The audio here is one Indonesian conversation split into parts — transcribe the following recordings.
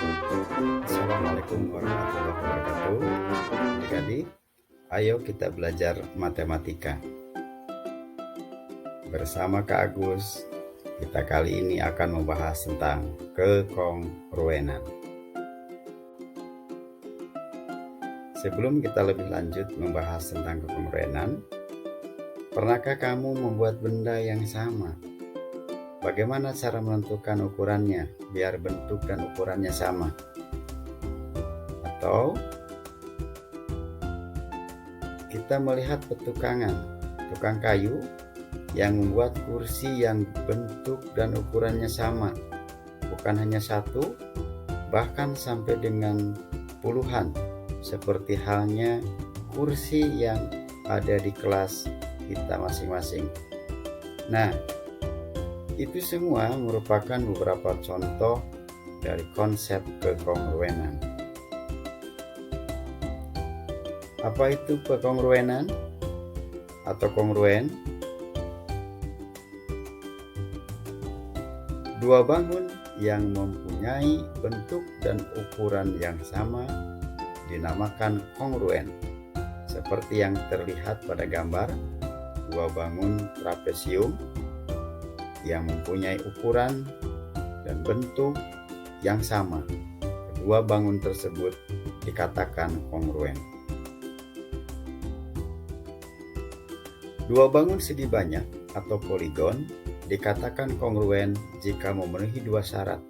Assalamualaikum warahmatullahi wabarakatuh. Adik-adik, ayo kita belajar matematika. Bersama Kak Agus, kita kali ini akan membahas tentang kekongruenan. Sebelum kita lebih lanjut membahas tentang kekongruenan, pernahkah kamu membuat benda yang sama? Bagaimana cara menentukan ukurannya biar bentuk dan ukurannya sama? Atau kita melihat petukangan, tukang kayu yang membuat kursi yang bentuk dan ukurannya sama, bukan hanya satu, bahkan sampai dengan puluhan, seperti halnya kursi yang ada di kelas kita masing-masing. Nah, itu semua merupakan beberapa contoh dari konsep kekongruenan. Apa itu kekongruenan atau kongruen? Dua bangun yang mempunyai bentuk dan ukuran yang sama dinamakan kongruen. Seperti yang terlihat pada gambar, dua bangun trapesium yang mempunyai ukuran dan bentuk yang sama. Kedua bangun tersebut dikatakan kongruen. Dua bangun segi banyak atau poligon dikatakan kongruen jika memenuhi dua syarat,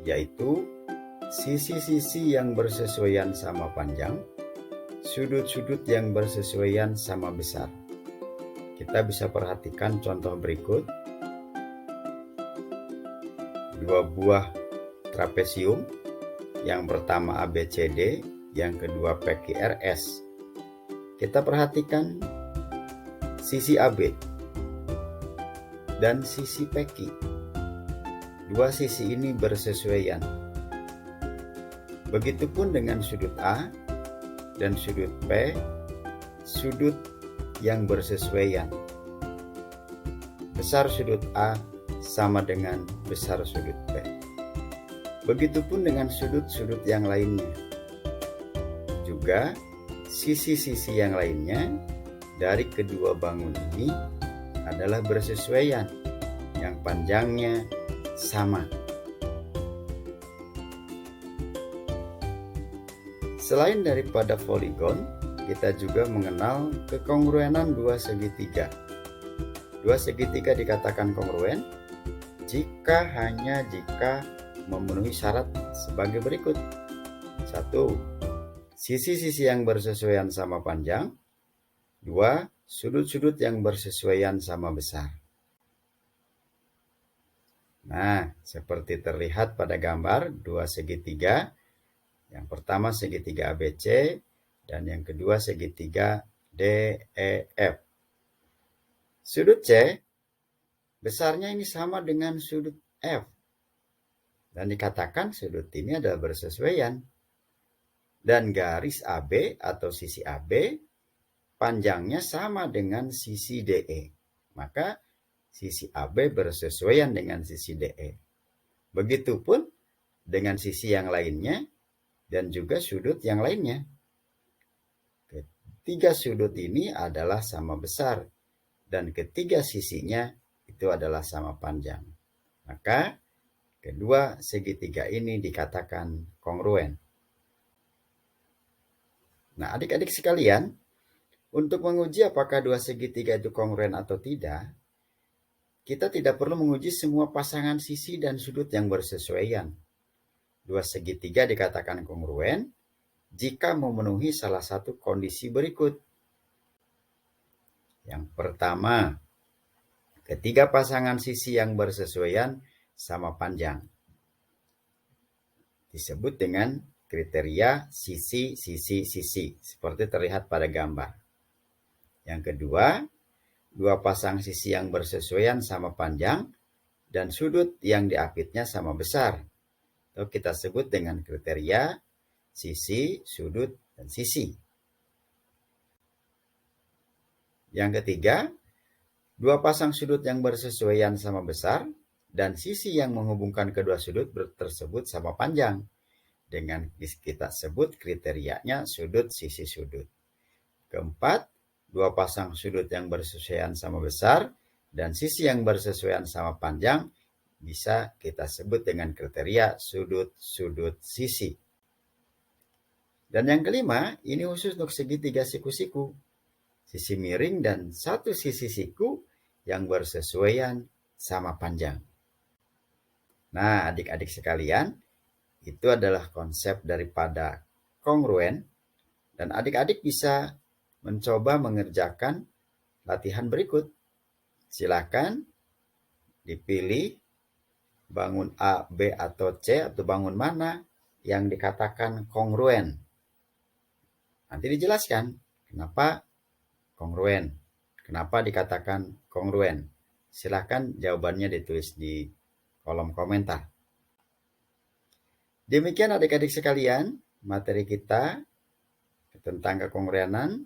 yaitu sisi-sisi yang bersesuaian sama panjang, sudut-sudut yang bersesuaian sama besar. Kita bisa perhatikan contoh berikut. Dua buah trapesium, yang pertama ABCD, yang kedua PQRS. Kita perhatikan sisi AB dan sisi PQ. Dua sisi ini bersesuaian. Begitupun dengan sudut A dan sudut P, sudut yang bersesuaian. Besar sudut A sama dengan besar sudut P. Begitupun dengan sudut-sudut yang lainnya. Juga sisi-sisi yang lainnya dari kedua bangun ini adalah bersesuaian, yang panjangnya sama. Selain daripada poligon, kita juga mengenal kekongruenan dua segitiga. Dua segitiga dikatakan kongruen jika memenuhi syarat sebagai berikut. 1. Sisi-sisi yang bersesuaian sama panjang. 2. Sudut-sudut yang bersesuaian sama besar. Nah, seperti terlihat pada gambar dua segitiga. Yang pertama segitiga ABC dan yang kedua segitiga DEF. Sudut C besarnya ini sama dengan sudut F. Dan dikatakan sudut ini adalah bersesuaian. Dan garis AB atau sisi AB panjangnya sama dengan sisi DE. Maka sisi AB bersesuaian dengan sisi DE. Begitupun dengan sisi yang lainnya dan juga sudut yang lainnya. Ketiga sudut ini adalah sama besar dan ketiga sisinya itu adalah sama panjang. Maka kedua segitiga ini dikatakan kongruen. Nah, adik-adik sekalian, untuk menguji apakah dua segitiga itu kongruen atau tidak, kita tidak perlu menguji semua pasangan sisi dan sudut yang bersesuaian. Dua segitiga dikatakan kongruen jika memenuhi salah satu kondisi berikut. Yang pertama, ketiga pasangan sisi yang bersesuaian sama panjang. Disebut dengan kriteria sisi-sisi-sisi, seperti terlihat pada gambar. Yang kedua, dua pasang sisi yang bersesuaian sama panjang dan sudut yang diapitnya sama besar. Atau kita sebut dengan kriteria sisi, sudut, dan sisi. Yang ketiga, dua pasang sudut yang bersesuaian sama besar dan sisi yang menghubungkan kedua sudut tersebut sama panjang. Dengan kita sebut kriterianya sudut sisi sudut. Keempat, dua pasang sudut yang bersesuaian sama besar dan sisi yang bersesuaian sama panjang bisa kita sebut dengan kriteria sudut-sudut sisi. Dan yang kelima, ini khusus untuk segitiga siku-siku. Sisi miring dan satu sisi siku yang bersesuaian sama panjang. Nah, adik-adik sekalian, itu adalah konsep daripada kongruen, dan adik-adik bisa mencoba mengerjakan latihan berikut. Silakan dipilih bangun A, B, atau C, atau bangun mana yang dikatakan kongruen. Nanti dijelaskan kenapa kongruen, kenapa dikatakan kongruen. Silakan jawabannya ditulis di kolom komentar. Demikian adik-adik sekalian, materi kita tentang kekongruenan.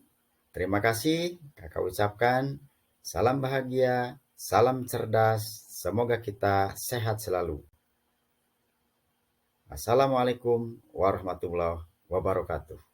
Terima kasih kakak ucapkan. Salam bahagia, salam cerdas. Semoga kita sehat selalu. Assalamualaikum warahmatullahi wabarakatuh.